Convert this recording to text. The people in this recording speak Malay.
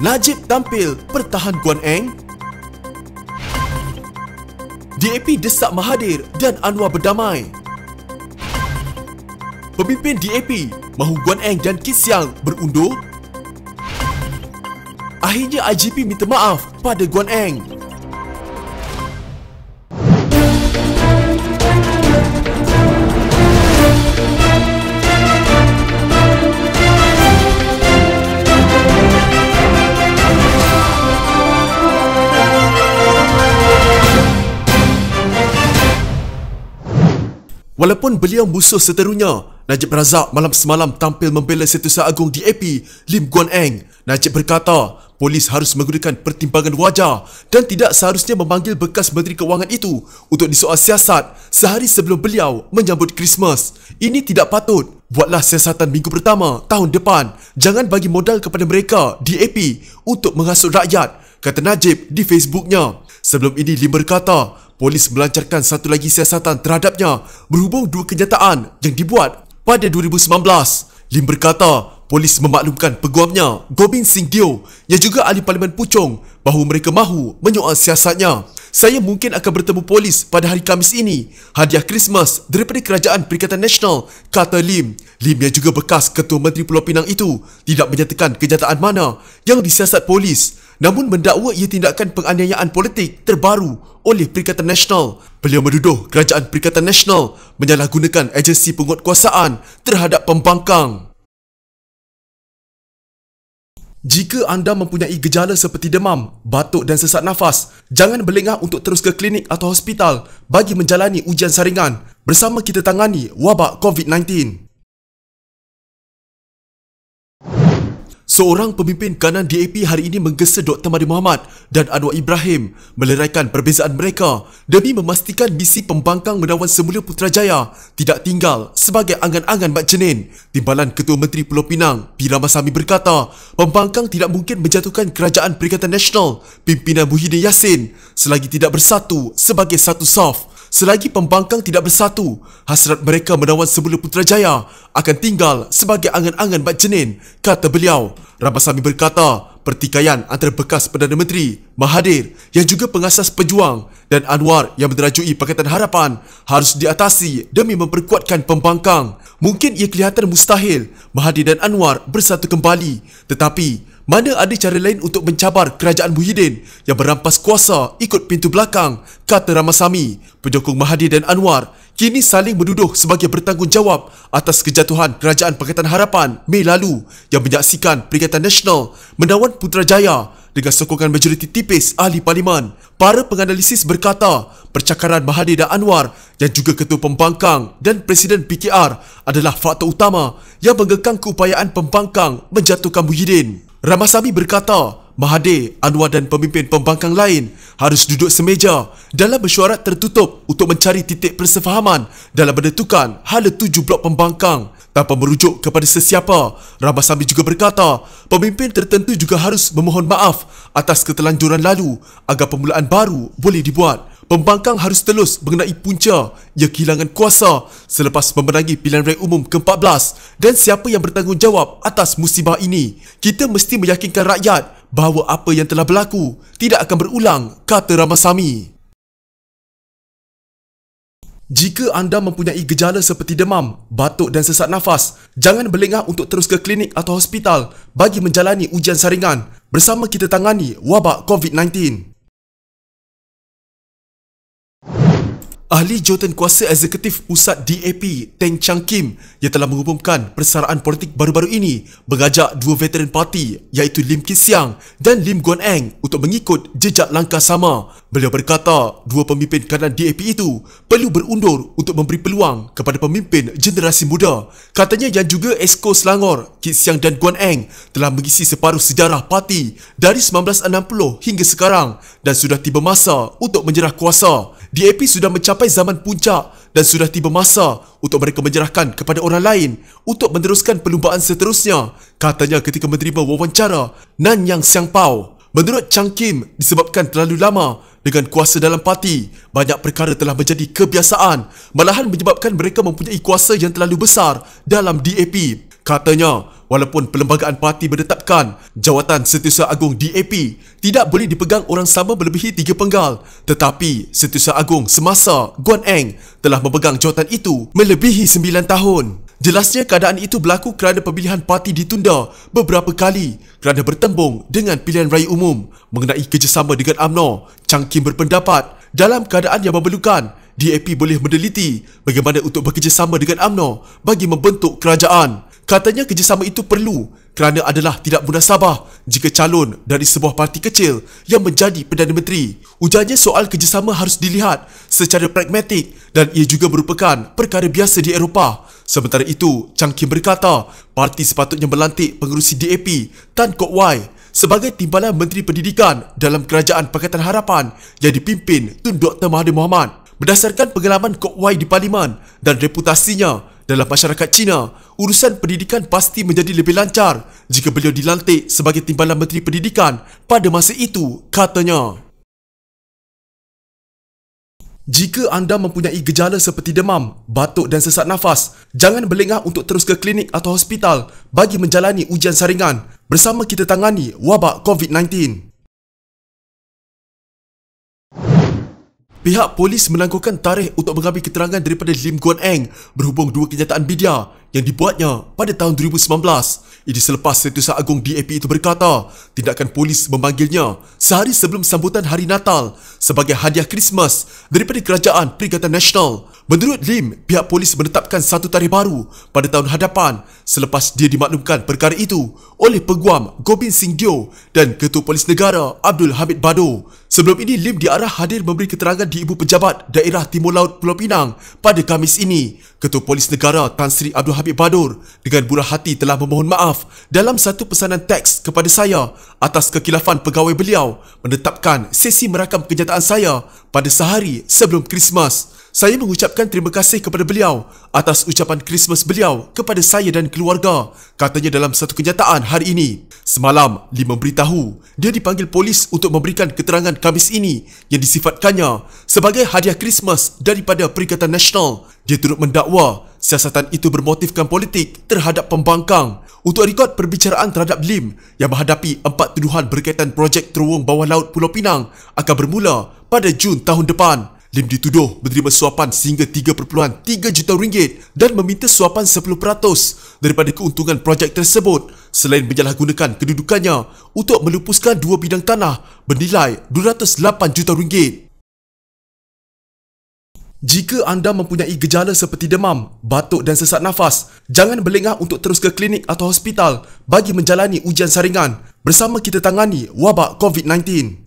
Najib tampil pertahan Guan Eng. DAP desak Mahathir dan Anwar berdamai. Pemimpin DAP mahu Guan Eng dan Kit Siang berundur. Akhirnya IGP minta maaf pada Guan Eng. Walaupun beliau musuh seterunya, Najib Razak malam semalam tampil membela Setiausaha Agung DAP Lim Guan Eng. Najib berkata, polis harus menggunakan pertimbangan wajar dan tidak seharusnya memanggil bekas Menteri Kewangan itu untuk disoal siasat sehari sebelum beliau menyambut Christmas. Ini tidak patut. Buatlah siasatan minggu pertama tahun depan. Jangan bagi modal kepada mereka, DAP, untuk menghasut rakyat, kata Najib di Facebooknya. Sebelum ini Lim berkata, polis melancarkan satu lagi siasatan terhadapnya berhubung dua kenyataan yang dibuat pada 2019. Lim berkata, polis memaklumkan peguamnya, Gobind Singh Deo, yang juga ahli Parlimen Puchong, bahawa mereka mahu menyoal siasatnya. Saya mungkin akan bertemu polis pada hari Khamis ini. Hadiah Christmas daripada Kerajaan Perikatan Nasional, kata Lim. Lim yang juga bekas Ketua Menteri Pulau Pinang itu tidak menyatakan kenyataan mana yang disiasat polis, namun mendakwa ia tindakan penganiayaan politik terbaru oleh Perikatan Nasional. Beliau menuduh Kerajaan Perikatan Nasional menyalahgunakan agensi penguatkuasaan terhadap pembangkang. Jika anda mempunyai gejala seperti demam, batuk dan sesak nafas, jangan berlengah untuk terus ke klinik atau hospital bagi menjalani ujian saringan. Bersama kita tangani wabak COVID-19. Seorang pemimpin kanan DAP hari ini menggesa Dr. Mahathir Mohamad dan Anwar Ibrahim meleraikan perbezaan mereka demi memastikan misi pembangkang menawan semula Putrajaya tidak tinggal sebagai angan-angan Mat Jenin. Timbalan Ketua Menteri Pulau Pinang, P. Ramasamy berkata, pembangkang tidak mungkin menjatuhkan Kerajaan Perikatan Nasional pimpinan Muhyiddin Yassin selagi tidak bersatu sebagai satu saf. Selagi pembangkang tidak bersatu, hasrat mereka menawan semula Putrajaya akan tinggal sebagai angan-angan Mat Jenin, kata beliau. Ramasamy berkata, pertikaian antara bekas Perdana Menteri Mahathir yang juga pengasas Pejuang dan Anwar yang menerajui Pakatan Harapan harus diatasi demi memperkuatkan pembangkang. Mungkin ia kelihatan mustahil Mahathir dan Anwar bersatu kembali, tetapi mana ada cara lain untuk mencabar kerajaan Muhyiddin yang berampas kuasa ikut pintu belakang, kata Ramasamy. Penyokong Mahathir dan Anwar kini saling menuduh sebagai bertanggungjawab atas kejatuhan Kerajaan Pakatan Harapan Mei lalu yang menyaksikan Perikatan Nasional menawan Putrajaya dengan sokongan majoriti tipis ahli parlimen. Para penganalisis berkata, percakaran Mahathir dan Anwar yang juga Ketua Pembangkang dan Presiden PKR adalah faktor utama yang mengekang keupayaan pembangkang menjatuhkan Muhyiddin. Ramasamy berkata, Mahathir, Anwar dan pemimpin pembangkang lain harus duduk semeja dalam mesyuarat tertutup untuk mencari titik persefahaman dalam menentukan hala tuju blok pembangkang. Tanpa merujuk kepada sesiapa, Ramasamy juga berkata, pemimpin tertentu juga harus memohon maaf atas ketelanjuran lalu agar permulaan baru boleh dibuat. Pembangkang harus telus mengenai punca ia kehilangan kuasa selepas memenangi pilihan raya umum ke-14 dan siapa yang bertanggungjawab atas musibah ini. Kita mesti meyakinkan rakyat bahawa apa yang telah berlaku tidak akan berulang, kata Ramasamy. Jika anda mempunyai gejala seperti demam, batuk dan sesak nafas, jangan berlengah untuk terus ke klinik atau hospital bagi menjalani ujian saringan. Bersama kita tangani wabak COVID-19. Ahli Jawatankuasa Eksekutif Pusat DAP, Teng Chang Kim, yang telah mengumumkan persaraan politik baru-baru ini mengajak dua veteran parti iaitu Lim Kit Siang dan Lim Guan Eng untuk mengikut jejak langkah sama. Beliau berkata, dua pemimpin kanan DAP itu perlu berundur untuk memberi peluang kepada pemimpin generasi muda. Katanya yang juga Esko Selangor, Kit Siang dan Guan Eng telah mengisi separuh sejarah parti dari 1960 hingga sekarang dan sudah tiba masa untuk menyerah kuasa. DAP sudah mencapai zaman puncak dan sudah tiba masa untuk mereka menyerahkan kepada orang lain untuk meneruskan perlumbaan seterusnya, katanya ketika menerima wawancara Nanyang Siang Pau. Menurut Chang Kim, disebabkan terlalu lama dengan kuasa dalam parti, banyak perkara telah menjadi kebiasaan, malahan menyebabkan mereka mempunyai kuasa yang terlalu besar dalam DAP. Katanya, walaupun Perlembagaan Parti menetapkan Jawatan Setiausaha Agung DAP tidak boleh dipegang orang sama melebihi 3 penggal, tetapi Setiausaha Agung semasa Guan Eng telah memegang jawatan itu melebihi 9 tahun. Jelasnya keadaan itu berlaku kerana pemilihan parti ditunda beberapa kali kerana bertembung dengan pilihan raya umum. Mengenai kerjasama dengan UMNO, Chang Kim berpendapat dalam keadaan yang memerlukan, DAP boleh meneliti bagaimana untuk bekerjasama dengan UMNO bagi membentuk kerajaan. Katanya kerjasama itu perlu kerana adalah tidak munasabah jika calon dari sebuah parti kecil yang menjadi Perdana Menteri. Ujarnya soal kerjasama harus dilihat secara pragmatik dan ia juga merupakan perkara biasa di Eropah. Sementara itu, Chang Kim berkata parti sepatutnya melantik pengerusi DAP Tan Kok Wai sebagai Timbalan Menteri Pendidikan dalam Kerajaan Pakatan Harapan yang dipimpin Tun Dr. Mahathir Mohamad. Berdasarkan pengalaman Kok Wai di Parlimen dan reputasinya dalam masyarakat Cina, urusan pendidikan pasti menjadi lebih lancar jika beliau dilantik sebagai Timbalan Menteri Pendidikan pada masa itu, katanya. Jika anda mempunyai gejala seperti demam, batuk dan sesak nafas, jangan berlengah untuk terus ke klinik atau hospital bagi menjalani ujian saringan. Bersama kita tangani wabak COVID-19. Pihak polis menangguhkan tarikh untuk mengambil keterangan daripada Lim Guan Eng berhubung dua kenyataan media yang dibuatnya pada tahun 2019. Ini selepas Setiausaha Agung DAP itu berkata tindakan polis memanggilnya sehari sebelum sambutan Hari Natal sebagai hadiah Krismas daripada Kerajaan Perikatan Nasional. Menurut Lim, pihak polis menetapkan satu tarikh baru pada tahun hadapan selepas dia dimaklumkan perkara itu oleh Peguam Gobind Singh Dio dan Ketua Polis Negara Abdul Hamid Badour. Sebelum ini, Lim diarah hadir memberi keterangan di Ibu Pejabat Daerah Timur Laut Pulau Pinang pada Khamis ini. Ketua Polis Negara Tan Sri Abdul Hamid Badour dengan murah hati telah memohon maaf dalam satu pesanan teks kepada saya atas kekilafan pegawai beliau menetapkan sesi merakam kenyataan saya pada sehari sebelum Krismas. Saya mengucapkan terima kasih kepada beliau atas ucapan Krismas beliau kepada saya dan keluarga, katanya dalam satu kenyataan hari ini. Semalam, Lim memberitahu dia dipanggil polis untuk memberikan keterangan Khamis ini yang disifatkannya sebagai hadiah Krismas daripada Perikatan Nasional. Dia turut mendakwa siasatan itu bermotifkan politik terhadap pembangkang. Untuk rekod perbicaraan terhadap Lim yang menghadapi 4 tuduhan berkaitan projek terowong bawah laut Pulau Pinang akan bermula pada Jun tahun depan. Lim dituduh menerima suapan sehingga 3.3 juta ringgit dan meminta suapan 10% daripada keuntungan projek tersebut selain menyalahgunakan kedudukannya untuk melupuskan 2 bidang tanah bernilai 208 juta ringgit. Jika anda mempunyai gejala seperti demam, batuk dan sesak nafas, jangan berlengah untuk terus ke klinik atau hospital bagi menjalani ujian saringan. Bersama kita tangani wabak COVID-19.